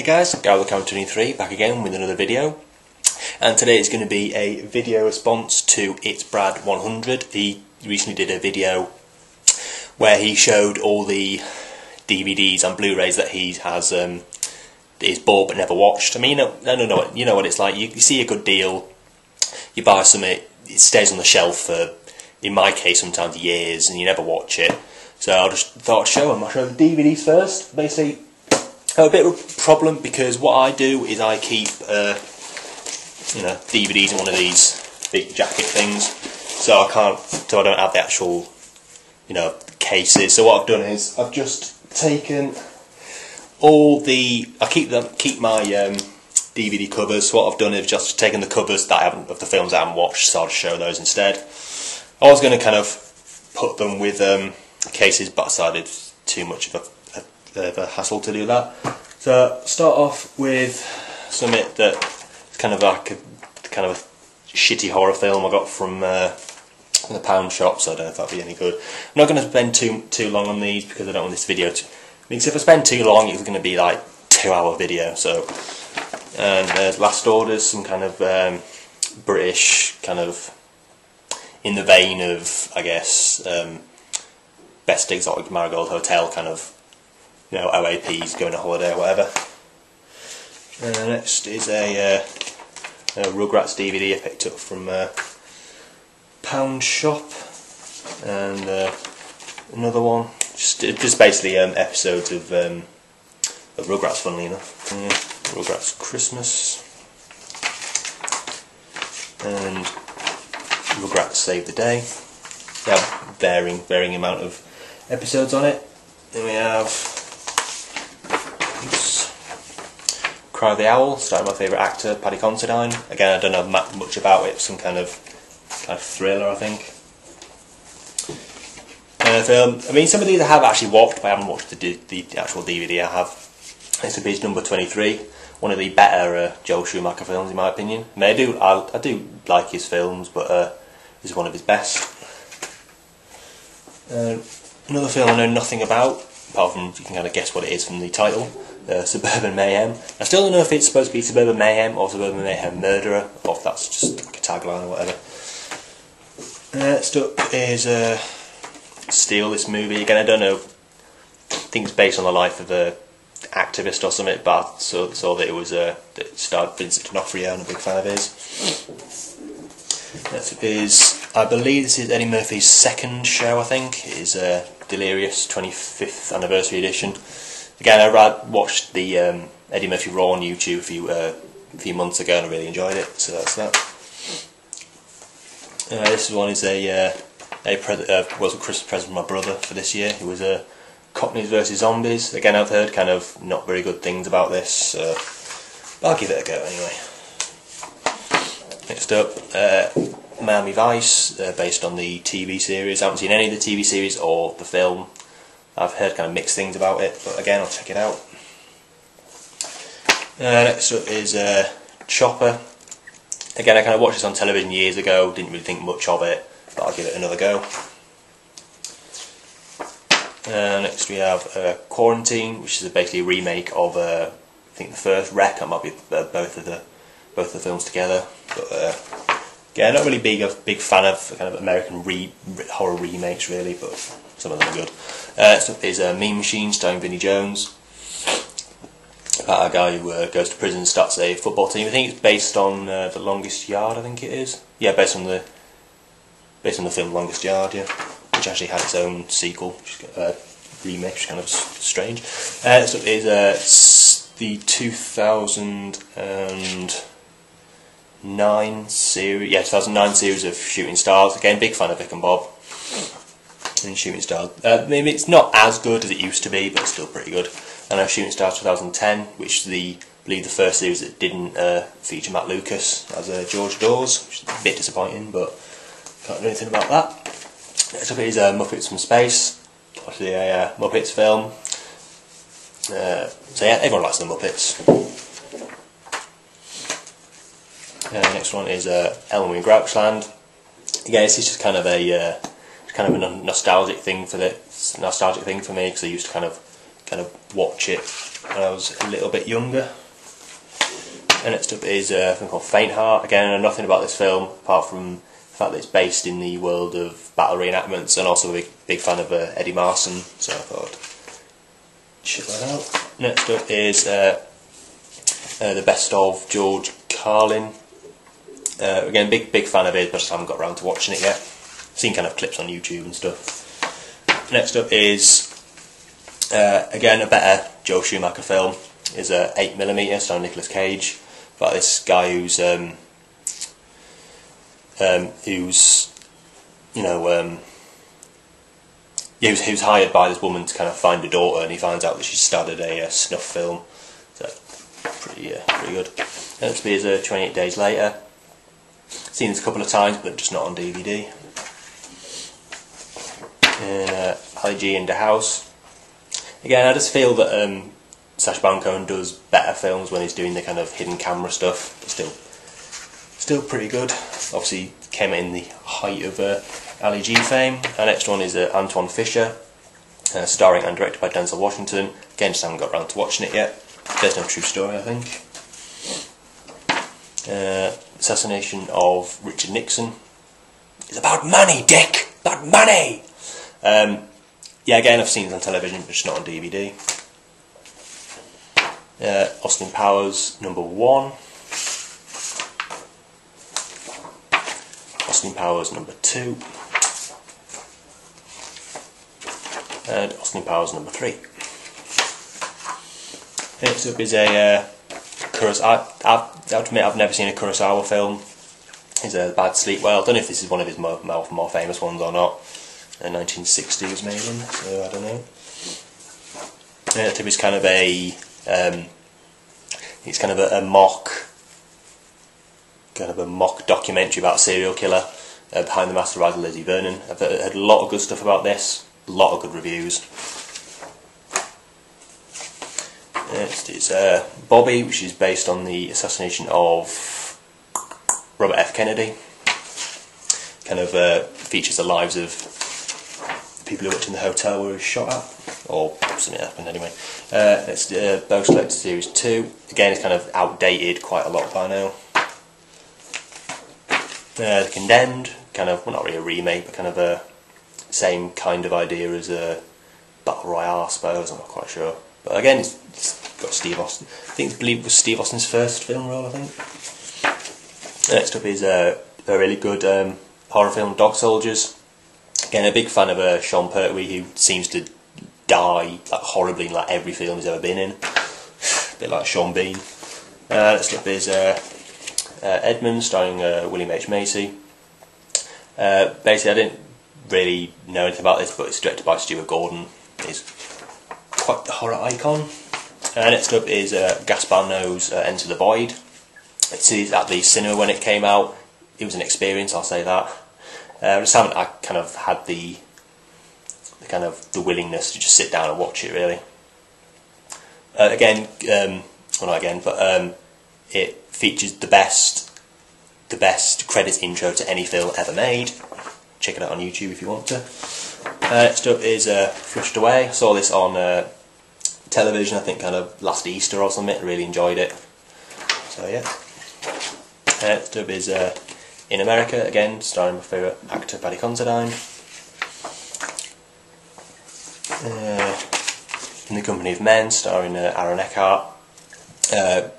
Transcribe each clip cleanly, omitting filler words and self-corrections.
guys, Garlow23 back again with another video, and today is going to be a video response to It's Brad 100. He recently did a video where he showed all the DVDs and Blu-rays that he has is bought but never watched. I mean, you know what it's like. You see a good deal, you buy something, it stays on the shelf for, in my case, sometimes years, and you never watch it. So I just thought I'd show him. I'll show the DVDs first. Basically, I have a bit of a problem because what I do is I keep, DVDs in one of these big jacket things, so I don't have the actual, cases. So what I've done is I've just taken all the, I keep my DVD covers. So what I've done is just taken the covers that I haven't, of the films I haven't watched, so I'll just show those instead. I was going to kind of put them with cases, but I decided it's too much of a hassle to do that. So start off with something that's kind of like a shitty horror film I got from the pound shop, so I don't know if that'll be any good. I'm not going to spend too long on these because I don't want this video to, because if I spend too long it's going to be like 2-hour video. So, and Last Orders, some kind of British kind of in the vein of, I guess, Best Exotic Marigold Hotel kind of, OAPs going on holiday or whatever. Next is a Rugrats DVD I picked up from pound shop, and another one, just basically episodes of Rugrats, funnily enough. Rugrats Christmas and Rugrats Save the Day. They have varying amount of episodes on it. Then we have Cry the Owl, starring my favourite actor, Paddy Considine. Again, I don't know much about it. Some kind of thriller, I think. Film. I mean, some of these I have actually watched, but I haven't watched the actual DVD. I have. This is number 23. One of the better Joel Schumacher films, in my opinion. I mean, I do like his films, but this is one of his best. Another film I know nothing about, apart from you can kind of guess what it is from the title. Suburban Mayhem. I still don't know if it's supposed to be Suburban Mayhem or Suburban Mayhem Murderer, or if that's just like a tagline or whatever. Next up is Steal, this movie. Again, I don't know, I think it's based on the life of a activist or something, but I saw that it was that it starred Vincent D'Onofrio, and I'm a big fan of his. Next up is, I believe this is Eddie Murphy's second show, I think. It is Delirious 25th Anniversary Edition. Again, I watched the Eddie Murphy Raw on YouTube a few months ago, and I really enjoyed it, so that's that. This one is was a Christmas present from my brother for this year. It was Cockneys vs Zombies. Again, I've heard kind of not very good things about this, but I'll give it a go anyway. Next up, Miami Vice, based on the TV series. I haven't seen any of the TV series or the film. I've heard kind of mixed things about it, but again, I'll check it out. Next up is Chopper. Again, I kind of watched this on television years ago, didn't really think much of it, but I'll give it another go. Next we have Quarantine, which is basically a remake of I think the first Wreck. That might be both of the films together. But again, not really a big fan of kind of American horror remakes really, but some of them are good. Next up is Mean Machine, starring Vinnie Jones. About a guy who goes to prison and starts a football team. I think it's based on The Longest Yard. I think it is. Yeah, based on the film Longest Yard. Yeah, which actually had its own sequel, remake, which is kind of strange. Next up is the 2009 series. Yeah, 2009 series of Shooting Stars. Again, big fan of Vic and Bob in Shooting Stars. Maybe it's not as good as it used to be, but it's still pretty good. I know Shooting Stars 2010, which is I believe the first series that didn't feature Matt Lucas as George Dawes, which is a bit disappointing, but can't do anything about that. Next up is Muppets from Space, obviously a Muppets film. So yeah, everyone likes the Muppets. Next one is Elmo in Grouchland. Again, this is just kind of a nostalgic thing for me, because I used to kind of kind of watch it when I was a little bit younger. And next up is a film called Faint Heart. Again, I know nothing about this film apart from the fact that it's based in the world of battle reenactments, and also a big fan of Eddie Marsan, so I thought I'd check that out. Next up is the best of George Carlin. Again, big fan of his, but I just haven't got around to watching it yet. Seen kind of clips on YouTube and stuff. Next up is again a better Joel Schumacher film. Is 8mm starring Nicolas Cage, about this guy who's who's hired by this woman to kind of find a daughter, and he finds out that she started a snuff film. So pretty good. Next is 28 Days Later. Seen this a couple of times, but just not on DVD. And Ali G in the House. Again, I just feel that Sacha Baron Cohen does better films when he's doing the kind of hidden camera stuff. But still pretty good. Obviously, came in the height of Ali G fame. Our next one is Antoine Fisher, starring and directed by Denzel Washington. Again, just haven't got around to watching it yet. Based on a true story, I think. Assassination of Richard Nixon. It's about money, Dick! About money! Yeah, again, I've seen it on television, but just not on DVD. Austin Powers #1. Austin Powers #2. And Austin Powers #3. Next up is a Kurosawa. I have to admit, I've never seen a Kurosawa film. It's a Bad Sleep Well. I don't know if this is one of his more famous ones or not. 1960 was made in, so I don't know. It was kind of a it's kind of a mock documentary about a serial killer behind the master rise of Lizzie Vernon. I've heard a lot of good stuff about this, a lot of good reviews. Next is Bobby, which is based on the assassination of Robert F. Kennedy. Kind of features the lives of the people who worked in the hotel where he was shot at, or something happened anyway. It's Bo Selector Series 2. Again, it's kind of outdated quite a lot by now. The Condemned, kind of, well, not really a remake, but kind of a same kind of idea as a Battle Royale, I suppose. I'm not quite sure. But again, it's got Steve Austin. I believe it was Steve Austin's first film role, I think. Next up is a really good horror film, Dog Soldiers. Again, a big fan of Sean Pertwee, who seems to die like horribly in like every film he's ever been in. A bit like Sean Bean. Next up is Edmund, starring William H. Macy. Basically, I didn't really know anything about this, but it's directed by Stuart Gordon. He's quite the horror icon. Next up is Gaspar Noé's Enter the Void. It's at the cinema when it came out. It was an experience, I'll say that. I just haven't kind of had the willingness to just sit down and watch it, really. It features the best credits intro to any film ever made. Check it out on YouTube if you want to. Next up is Flushed Away. I saw this on television, I think kind of last Easter or something. I really enjoyed it. So yeah. Next up is In America, again, starring my favourite actor Paddy Considine. In the Company of Men, starring Aaron Eckhart. Well,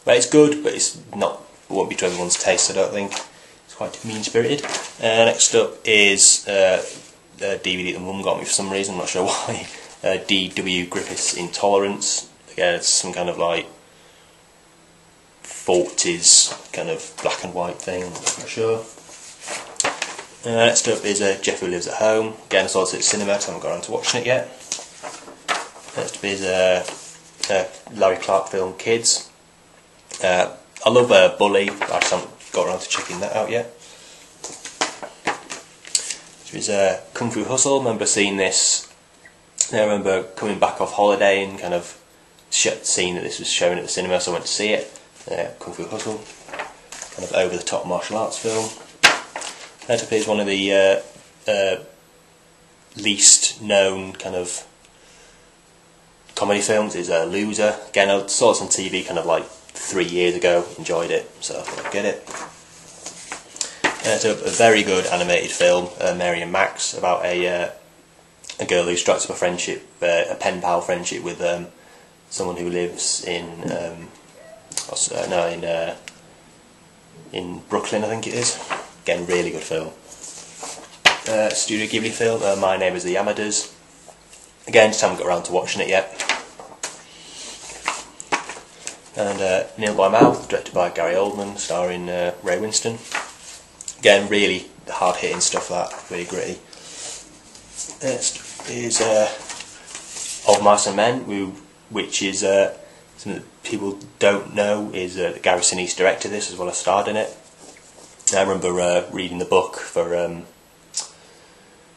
it's good, but it won't be to everyone's taste, I don't think. It's quite mean-spirited. Next up is a DVD that Mum got me for some reason, I'm not sure why. D.W. Griffith's Intolerance. Again, it's some kind of like 40s kind of black and white thing, I'm not sure. Next up is Jeff Who Lives at Home. Again, I saw this at cinema, so I haven't got around to watching it yet. Next up is Larry Clark film Kids. I love Bully, but I just haven't got around to checking that out yet. This is Kung Fu Hustle. I remember seeing this. I remember coming back off holiday and kind of seeing that this was shown at the cinema, so I went to see it. Kung Fu Hustle, kind of over-the-top martial arts film. Next up is one of the least known kind of comedy films is Loser. Again, I saw this on TV kind of like 3 years ago, enjoyed it, so I thought I'd get it. It's a very good animated film, Mary and Max, about a girl who strikes up a friendship, a pen pal friendship with someone who lives in in Brooklyn, I think it is. Again, really good film. Studio Ghibli film, My Neighbours the Yamadas. Again, just haven't got around to watching it yet. And Neil by Mouth, directed by Gary Oldman, starring Ray Winston. Again, really hard-hitting stuff, that, really gritty. Next is Of Mice and Men, which is something that people don't know is Gary Sinise directed this as well as starred in it. I remember reading the book for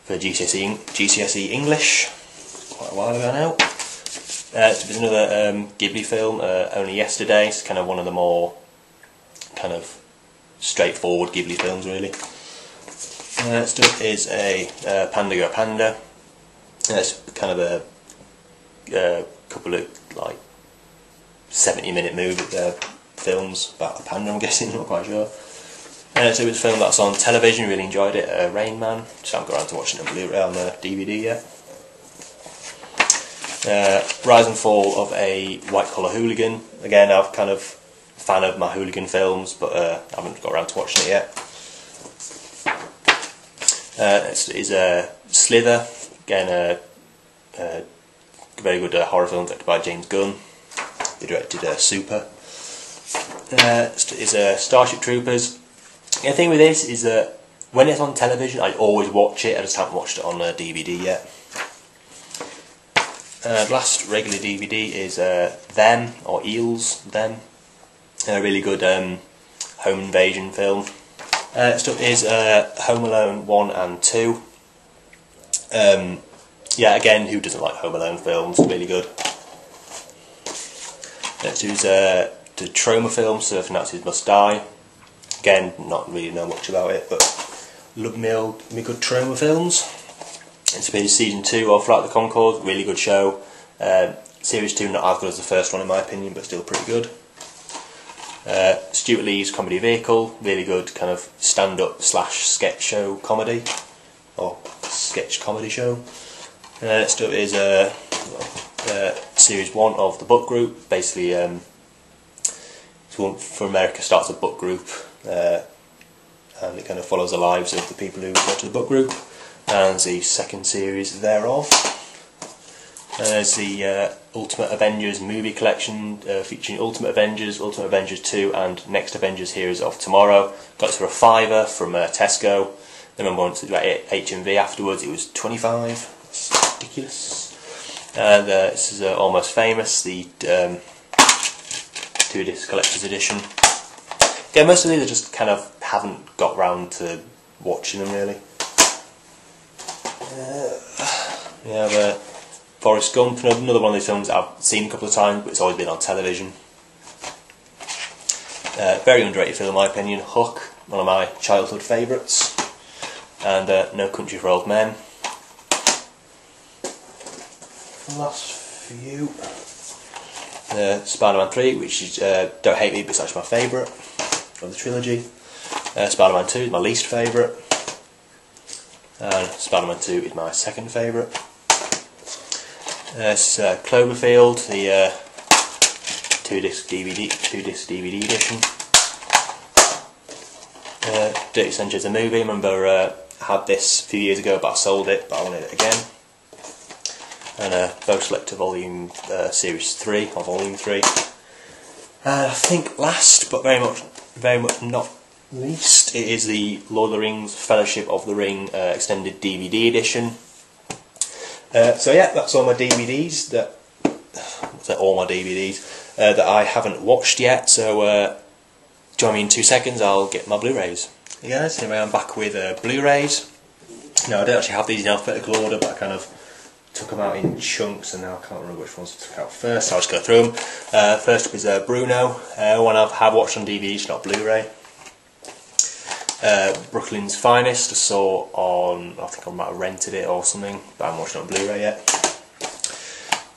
GCSE English quite a while ago now. There's another Ghibli film, Only Yesterday. It's kind of one of the more kind of straightforward Ghibli films, really. Next up is a Panda Go Panda. It's kind of a couple of like 70-minute films about a panda, I'm guessing, not quite sure. So it was a film that's on television, really enjoyed it. Rain Man, just haven't got around to watching it on Blu-ray on DVD yet. Rise and Fall of a White Collar Hooligan. Again, I'm kind of a fan of my hooligan films, but I haven't got around to watching it yet. Next is Slither. Again, a very good horror film directed by James Gunn. He directed Super. Next is Starship Troopers. The thing with this is that when it's on television, I always watch it. I just haven't watched it on DVD yet. Last regular DVD is Them, or Eels, Them. A really good home invasion film. Next up is Home Alone 1 and 2. Yeah, again, who doesn't like Home Alone films? Really good. Next is the Troma film, Surfing Nazis Must Die. Again, not really know much about it, but love me good Troma films. It's been season 2 of Flight of the Conchords, really good show. Series 2 not as good as the first one in my opinion, but still pretty good. Stuart Lee's Comedy Vehicle, really good kind of stand-up / sketch show comedy, or sketch comedy show. Next up is Series 1 of the book group. Basically, for America starts a book group, and it kind of follows the lives of the people who go to the book group. And the second series thereof. There's the Ultimate Avengers movie collection featuring Ultimate Avengers 2 and Next Avengers Heroes of Tomorrow. Got it for a £5 from Tesco. Then when I went to HMV afterwards, it was 25. It's ridiculous. And this is Almost Famous, the 2-disc collector's edition. Yeah, most of these I just kind of haven't got round to watching them really. We have Forrest Gump, another one of these films I've seen a couple of times, but it's always been on television. Very underrated film in my opinion. Hook, one of my childhood favourites. And No Country for Old Men. Last few. Spider-Man 3, which is, don't hate me, but it's actually my favourite of the trilogy. Spider-Man 2 is my least favourite. And Spider-Man 2 is my second favourite. It's Cloverfield, the 2-disc DVD edition. Dirty Sanchez the movie. I remember I had this a few years ago, but I sold it, but I wanted it again. And Bo Selector Volume Series 3 or Volume 3. And I think last, but very much not least, it is the Lord of the Rings Fellowship of the Ring extended DVD edition. So yeah, that's all my DVDs that I haven't watched yet. So join me in 2 seconds. I'll get my Blu-rays. Hey guys, anyway, I'm back with Blu-rays. No, I don't actually have these in alphabetical order, but I kind of took them out in chunks, and now I can't remember which ones I took out first. So I'll just go through them. First up is Bruno, one I have watched on DVD, not Blu-ray. Brooklyn's Finest, I saw on, I think I might have rented it or something, but I haven't watched it on Blu-ray yet.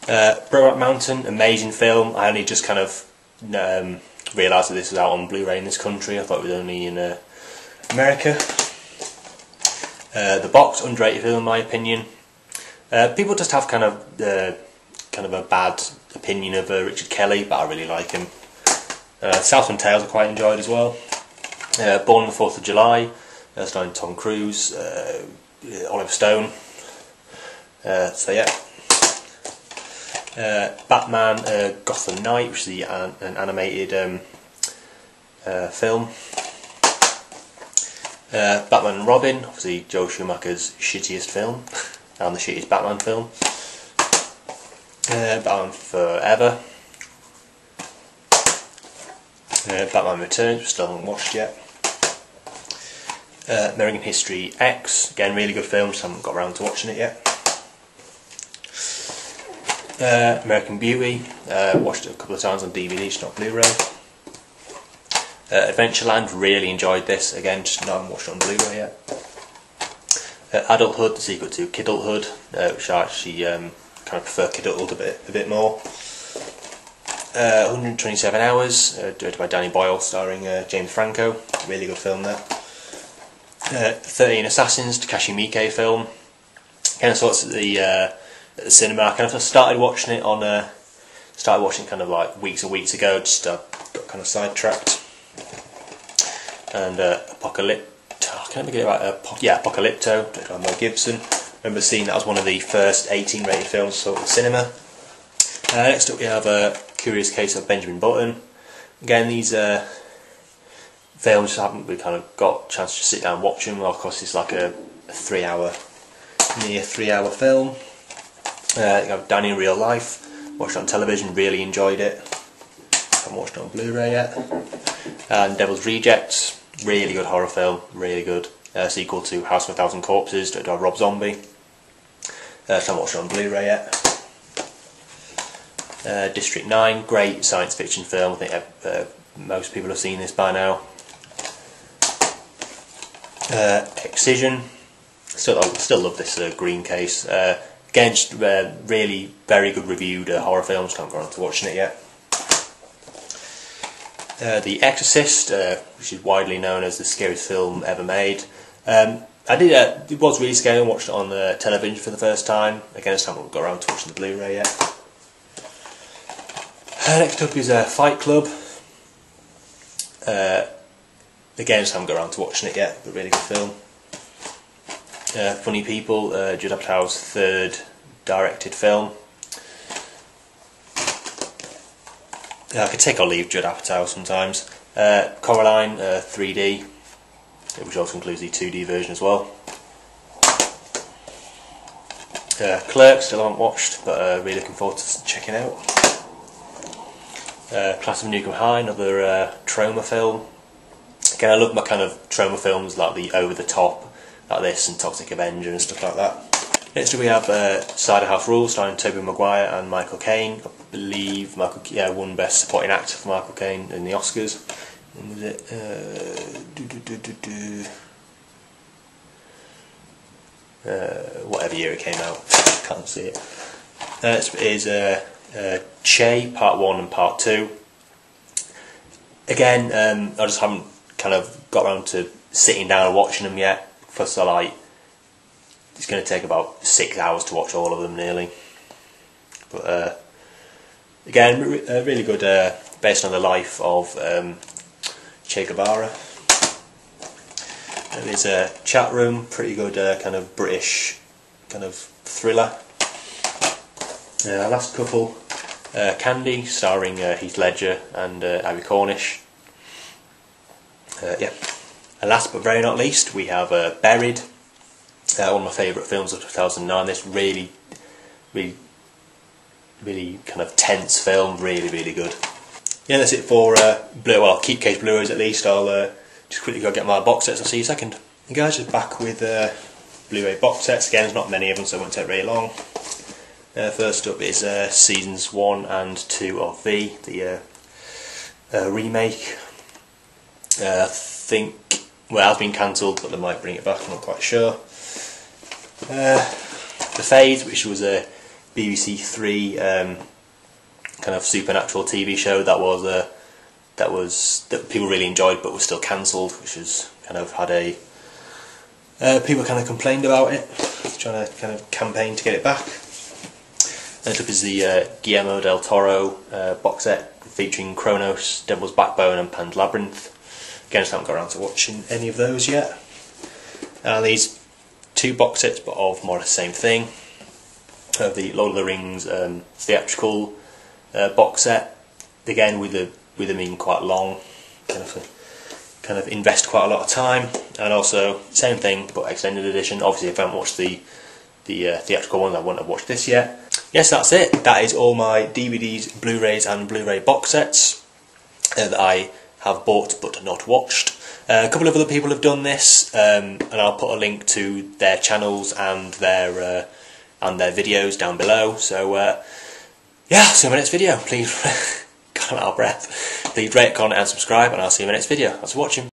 Brokeback Mountain, amazing film. I only just kind of realised that this was out on Blu-ray in this country. I thought it was only in America. The Box, underrated film in my opinion. People just have kind of a bad opinion of Richard Kelly, but I really like him. Southland Tales I quite enjoyed as well. Born on the 4th of July, starring Tom Cruise, Oliver Stone. So yeah. Batman Gotham Knight, which is an animated film. Batman and Robin, obviously Joel Schumacher's shittiest film, and the shittiest Batman film. Batman Forever. Batman Returns, still haven't watched yet. American History X, again really good film, just haven't got around to watching it yet. American Beauty, watched it a couple of times on DVD, just not Blu-ray. Adventureland, really enjoyed this, again just not watched it on Blu-ray yet. Adulthood, the sequel to Kidulthood, which I actually kind of prefer Kidulthood a bit more. 127 Hours, directed by Danny Boyle, starring James Franco, really good film there. 13 Assassins, Takashi Miike film. Again I saw it at the cinema. I kind of started watching it kind of like weeks and weeks ago, just got kind of sidetracked. And Apocalypto, directed by Mel Gibson. I remember seeing that as one of the first 18 rated films I saw at the cinema. Next up we have Curious Case of Benjamin Button. Again, these films just haven't really kind of got a chance to sit down and watch them. Well, of course it's like a near 3 hour film. You have Danny in Real Life, watched it on television, really enjoyed it. Haven't watched it on Blu-ray yet. And Devil's Rejects, really good horror film, really good. Sequel to House of a Thousand Corpses, directed by Rob Zombie. Haven't watched it on Blu-ray yet. District 9, great science fiction film. I think most people have seen this by now. Excision, still love this Green Case. Again, just really very good reviewed horror films. Can't go on to watching it yet. The Exorcist, which is widely known as the scariest film ever made. It was really scary. I watched it on television for the first time. Again, I just haven't got around to watching the Blu-ray yet. Next up is Fight Club. Again, I just haven't got around to watching it yet, but really good film. Funny People, Judd Apatow's third directed film. I could take or leave Judd Apatow sometimes. Coraline, 3D, which also includes the 2D version as well. Clerks, still haven't watched, but really looking forward to checking out. Class of Nukem High, another trauma film. Again, I love my kind of trauma films, like the over-the-top, like this, and Toxic Avenger and stuff like that. Next we have Cider House Rules, starring Tobey Maguire and Michael Caine. I believe Michael won Best Supporting Actor for Michael Caine in the Oscars. When was it? Whatever year it came out, can't see it. Next is Che, Part 1 and Part 2. Again, I just haven't kind of got around to sitting down and watching them yet, because it's going to take about 6 hours to watch all of them nearly. But again, really good, based on the life of Che Guevara. There's a Chat Room, pretty good kind of British kind of thriller. Last couple, Candy, starring Heath Ledger and Abby Cornish. Yeah. And last but very not least, we have Buried, one of my favourite films of 2009. This really kind of tense film, really good. Yeah, that's it for Keep Case Blurays at least. I'll just quickly go get my box sets. I'll see you in a second. And guys, just back with Blu-ray box sets. Again, there's not many of them, so it won't take very long. First up is Seasons 1 and 2 of V, the remake. I think, well, it has been cancelled, but they might bring it back, I'm not quite sure. The Fade, which was BBC Three kind of supernatural TV show that people really enjoyed, but was still cancelled, which has kind of had a people kind of complained about it, trying to kind of campaign to get it back. Next up is the Guillermo del Toro box set featuring Kronos, Devil's Backbone and Pan's Labyrinth. Again, I just haven't got around to watching any of those yet. And these two box sets, but of more or less the same thing. The Lord of the Rings theatrical box set, again with them being quite long, kind of invest quite a lot of time, and also same thing but extended edition. Obviously, if I haven't watched the theatrical one, I wouldn't have watched this yet. Yes, that's it. That is all my DVDs, Blu-rays and Blu-ray box sets that I have bought but not watched. A couple of other people have done this, and I'll put a link to their channels and their videos down below. So yeah, see you in my next video. Please, God, I'm out of breath. Please rate, comment and subscribe, and I'll see you in my next video. Thanks for watching.